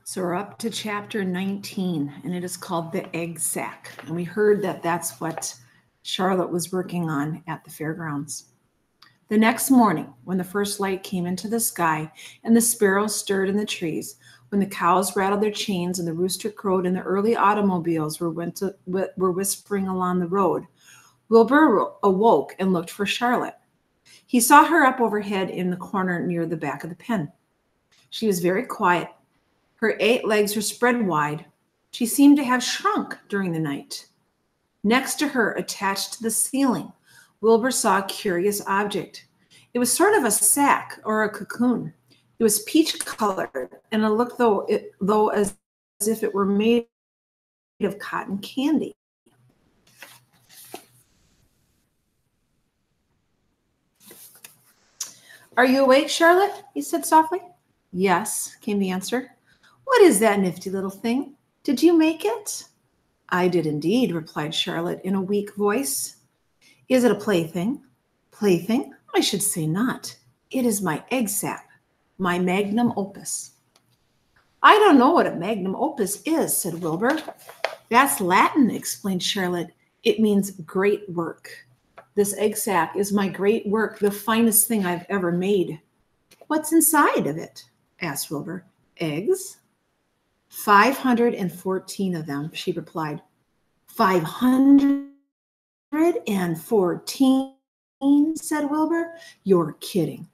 So we're up to chapter 19, and it is called the Egg Sac. And we heard that that's what Charlotte was working on at the fairgrounds. The next morning, when the first light came into the sky and the sparrows stirred in the trees, when the cows rattled their chains and the rooster crowed and the early automobiles were whispering along the road, Wilbur awoke and looked for Charlotte. He saw her up overhead in the corner near the back of the pen. She was very quiet. Her 8 legs were spread wide. She seemed to have shrunk during the night. Next to her, attached to the ceiling, Wilbur saw a curious object. It was sort of a sack or a cocoon. It was peach-colored, and it looked though as if it were made of cotton candy. "Are you awake, Charlotte?" he said softly. "Yes," came the answer. "What is that nifty little thing? Did you make it?" "I did indeed," replied Charlotte in a weak voice. "Is it a plaything?" "Plaything? I should say not. It is my egg sac, my magnum opus." "I don't know what a magnum opus is," said Wilbur. "That's Latin," explained Charlotte. "It means great work. This egg sac is my great work, the finest thing I've ever made." "What's inside of it?" asked Wilbur. "Eggs?" 514 of them, she replied. 514, said Wilbur. "You're kidding."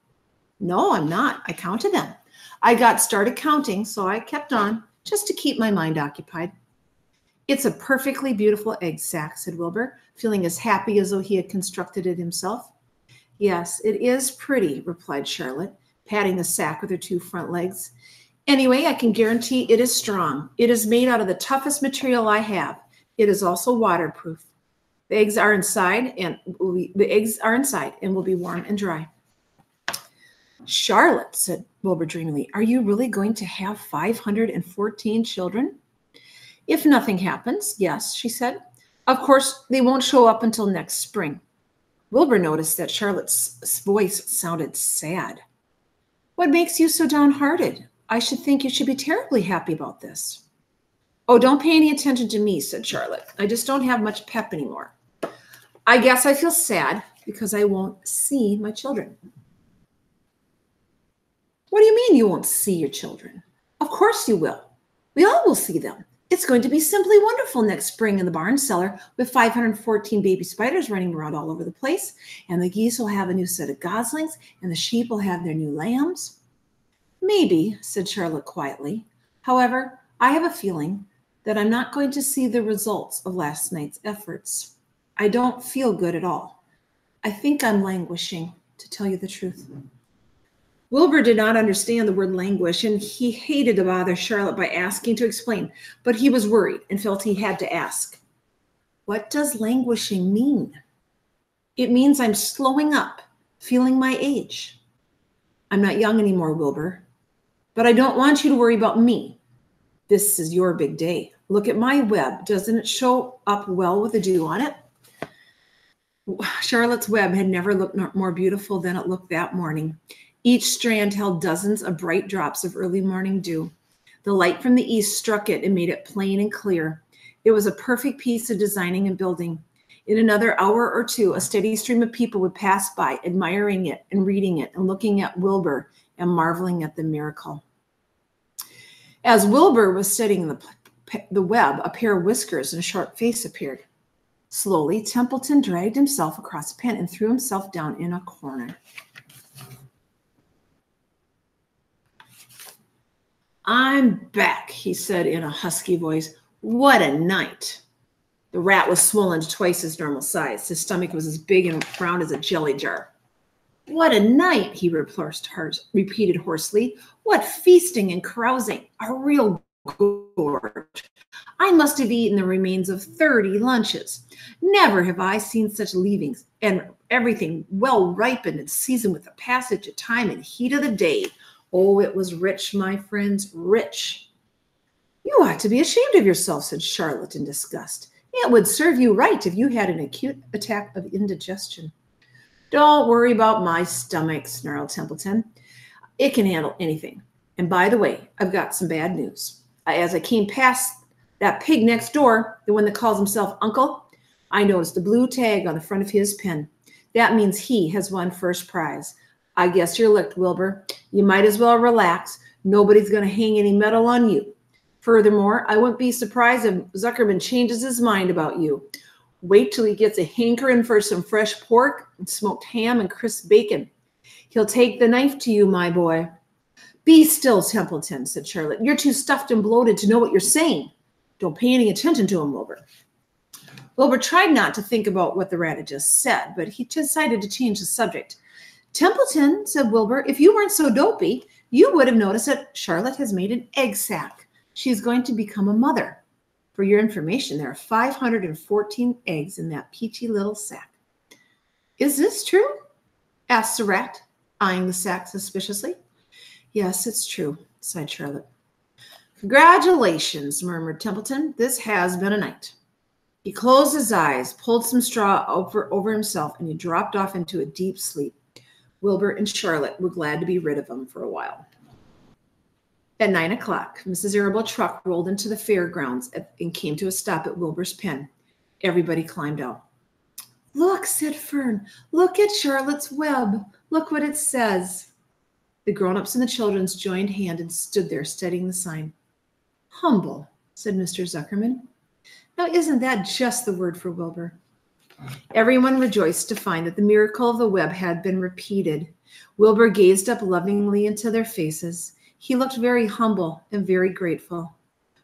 "No, I'm not. I counted them. I got started counting, so I kept on, just to keep my mind occupied." "It's a perfectly beautiful egg sac," said Wilbur, feeling as happy as though he had constructed it himself. "Yes, it is pretty," replied Charlotte, patting the sack with her 2 front legs. "Anyway, I can guarantee it is strong. It is made out of the toughest material I have. It is also waterproof. The eggs are inside and will be warm and dry." "Charlotte," said Wilbur dreamily, "are you really going to have 514 children?" "If nothing happens, yes," she said. "Of course, they won't show up until next spring." Wilbur noticed that Charlotte's voice sounded sad. "What makes you so downhearted? I should think you should be terribly happy about this." "Oh, don't pay any attention to me," said Charlotte. "I just don't have much pep anymore. I guess I feel sad because I won't see my children." "What do you mean you won't see your children?" "Of course you will. We all will see them. It's going to be simply wonderful next spring in the barn cellar with 514 baby spiders running around all over the place, and the geese will have a new set of goslings, and the sheep will have their new lambs." "Maybe," said Charlotte quietly. "However, I have a feeling that I'm not going to see the results of last night's efforts. I don't feel good at all. I think I'm languishing, to tell you the truth." Wilbur did not understand the word languish, and he hated to bother Charlotte by asking to explain, but he was worried and felt he had to ask. "What does languishing mean?" "It means I'm slowing up, feeling my age." "I'm not young anymore, Wilbur. But I don't want you to worry about me. This is your big day. Look at my web. Doesn't it show up well with the dew on it?" Charlotte's web had never looked more beautiful than it looked that morning. Each strand held dozens of bright drops of early morning dew. The light from the east struck it and made it plain and clear. It was a perfect piece of designing and building. In another hour or two, a steady stream of people would pass by, admiring it and reading it and looking at Wilbur and marveling at the miracle. As Wilbur was studying the web, a pair of whiskers and a short face appeared. Slowly, Templeton dragged himself across the pen and threw himself down in a corner. "I'm back," he said in a husky voice. "What a night." The rat was swollen to twice his normal size. His stomach was as big and round as a jelly jar. "What a night," he repeated hoarsely. "What feasting and carousing. A real gorge. I must have eaten the remains of 30 lunches. Never have I seen such leavings, and everything well ripened and seasoned with the passage of time and heat of the day. Oh, it was rich, my friends, rich." "You ought to be ashamed of yourself," said Charlotte in disgust. "It would serve you right if you had an acute attack of indigestion." "Don't worry about my stomach," snarled Templeton. "It can handle anything. And by the way, I've got some bad news. As I came past that pig next door, the one that calls himself Uncle, I noticed the blue tag on the front of his pen. That means he has won first prize. I guess you're licked, Wilbur. You might as well relax. Nobody's going to hang any medal on you. Furthermore, I wouldn't be surprised if Zuckerman changes his mind about you. Wait till he gets a hankering for some fresh pork and smoked ham and crisp bacon. He'll take the knife to you, my boy. Be still, Templeton, said Charlotte. You're too stuffed and bloated to know what you're saying. Don't pay any attention to him, Wilbur. Wilbur tried not to think about what the rat had just said, but he decided to change the subject. Templeton, said Wilbur, if you weren't so dopey, you would have noticed that Charlotte has made an egg sac. She's going to become a mother. For your information, there are 514 eggs in that peachy little sack. Is this true? Asked the rat, eyeing the sack suspiciously. Yes, it's true, sighed Charlotte. Congratulations, murmured Templeton. This has been a night. He closed his eyes, pulled some straw over himself, and he dropped off into a deep sleep. Wilbur and Charlotte were glad to be rid of him for a while. At 9 o'clock, Mrs. Arable's truck rolled into the fairgrounds and came to a stop at Wilbur's pen. Everybody climbed out. Look, said Fern. Look at Charlotte's web. Look what it says. The grown-ups and the children joined hand and stood there studying the sign. Humble, said Mr. Zuckerman. Now, isn't that just the word for Wilbur? Everyone rejoiced to find that the miracle of the web had been repeated. Wilbur gazed up lovingly into their faces. He looked very humble and very grateful.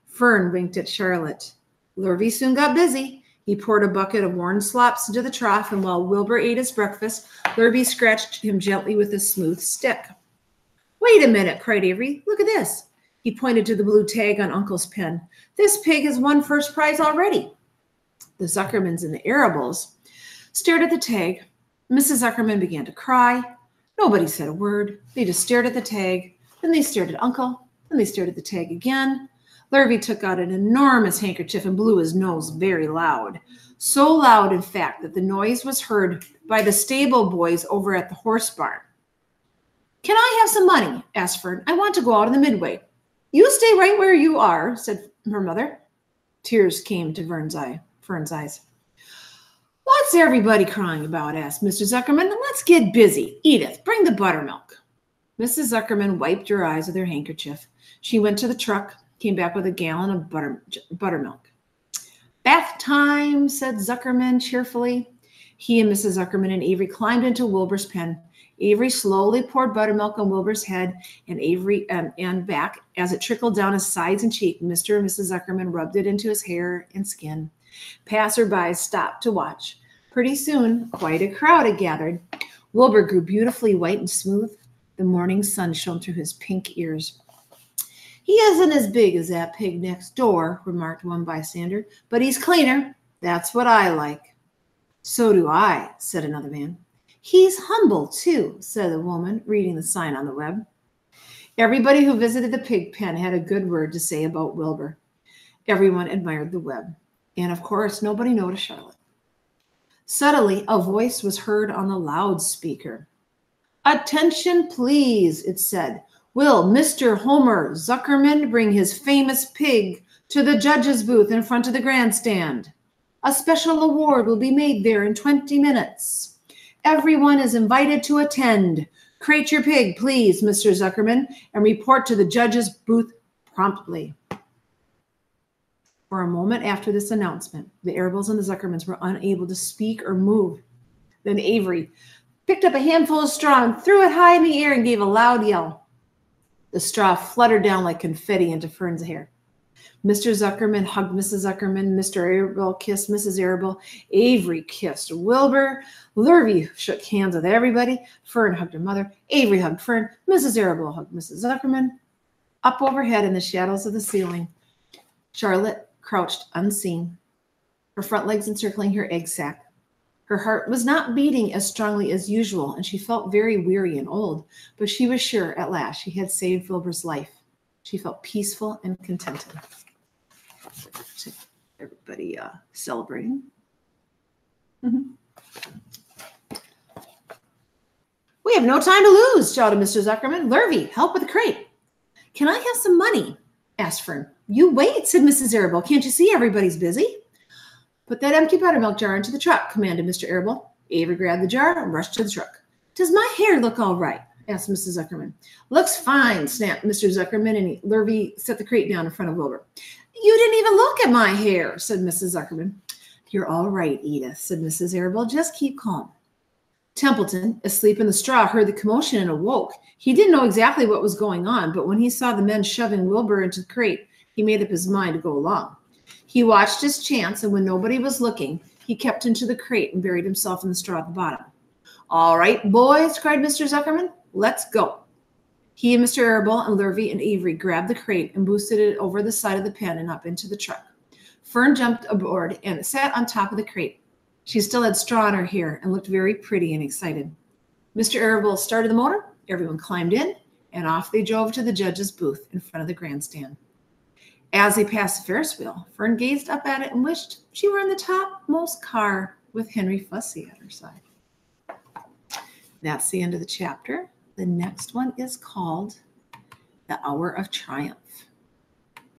Fern winked at Charlotte. Lurvy soon got busy. He poured a bucket of worn slops into the trough, and while Wilbur ate his breakfast, Lurvy scratched him gently with a smooth stick. Wait a minute, cried Avery. Look at this. He pointed to the blue tag on Uncle's pen. This pig has won first prize already. The Zuckermans and the Arables stared at the tag. Mrs. Zuckerman began to cry. Nobody said a word. They just stared at the tag. Then they stared at Uncle. Then they stared at the tag again. Lurvy took out an enormous handkerchief and blew his nose very loud. So loud, in fact, that the noise was heard by the stable boys over at the horse barn. Can I have some money? Asked Fern. I want to go out in the midway. You stay right where you are, said her mother. Tears came to Fern's eyes. What's everybody crying about? Asked Mr. Zuckerman. Let's get busy. Edith, bring the buttermilk. Mrs. Zuckerman wiped her eyes with her handkerchief. She went to the truck, came back with a gallon of buttermilk. Bath time, said Zuckerman cheerfully. He and Mrs. Zuckerman and Avery climbed into Wilbur's pen. Avery slowly poured buttermilk on Wilbur's head and back. As it trickled down his sides and cheek, Mr. and Mrs. Zuckerman rubbed it into his hair and skin. Passersby stopped to watch. Pretty soon, quite a crowd had gathered. Wilbur grew beautifully white and smooth. The morning sun shone through his pink ears. He isn't as big as that pig next door, remarked one bystander, but he's cleaner. That's what I like. So do I, said another man. He's humble, too, said a woman, reading the sign on the web. Everybody who visited the pig pen had a good word to say about Wilbur. Everyone admired the web. And, of course, nobody noticed Charlotte. Suddenly, a voice was heard on the loudspeaker. Attention, please, it said. Will Mr. Homer Zuckerman bring his famous pig to the judge's booth in front of the grandstand? A special award will be made there in 20 minutes. Everyone is invited to attend. Crate your pig, please, Mr. Zuckerman, and report to the judge's booth promptly. For a moment after this announcement, the Arables and the Zuckermans were unable to speak or move. Then Avery picked up a handful of straw and threw it high in the air and gave a loud yell. The straw fluttered down like confetti into Fern's hair. Mr. Zuckerman hugged Mrs. Zuckerman. Mr. Arable kissed Mrs. Arable. Avery kissed Wilbur. Lurvy shook hands with everybody. Fern hugged her mother. Avery hugged Fern. Mrs. Arable hugged Mrs. Zuckerman. Up overhead in the shadows of the ceiling, Charlotte crouched unseen, her front legs encircling her egg sac. Her heart was not beating as strongly as usual, and she felt very weary and old, but she was sure at last she had saved Wilbur's life. She felt peaceful and contented. Everybody celebrating. We have no time to lose, shouted Mr. Zuckerman. Lurvy, help with the crate. Can I have some money? Asked Fern. You wait, said Mrs. Arable. Can't you see everybody's busy? Put that empty buttermilk jar into the truck, commanded Mr. Arable. Avery grabbed the jar and rushed to the truck. Does my hair look all right? Asked Mrs. Zuckerman. Looks fine, snapped Mr. Zuckerman, and Lurvy set the crate down in front of Wilbur. You didn't even look at my hair, said Mrs. Zuckerman. You're all right, Edith, said Mrs. Arable. Just keep calm. Templeton, asleep in the straw, heard the commotion and awoke. He didn't know exactly what was going on, but when he saw the men shoving Wilbur into the crate, he made up his mind to go along. He watched his chance, and when nobody was looking, he kept into the crate and buried himself in the straw at the bottom. All right, boys, cried Mr. Zuckerman, let's go. He and Mr. Arable and Lurvy and Avery grabbed the crate and boosted it over the side of the pen and up into the truck. Fern jumped aboard and sat on top of the crate. She still had straw in her hair and looked very pretty and excited. Mr. Arable started the motor, everyone climbed in, and off they drove to the judge's booth in front of the grandstand. As they passed the Ferris wheel, Fern gazed up at it and wished she were in the topmost car with Henry Fussy at her side. That's the end of the chapter. The next one is called The Hour of Triumph.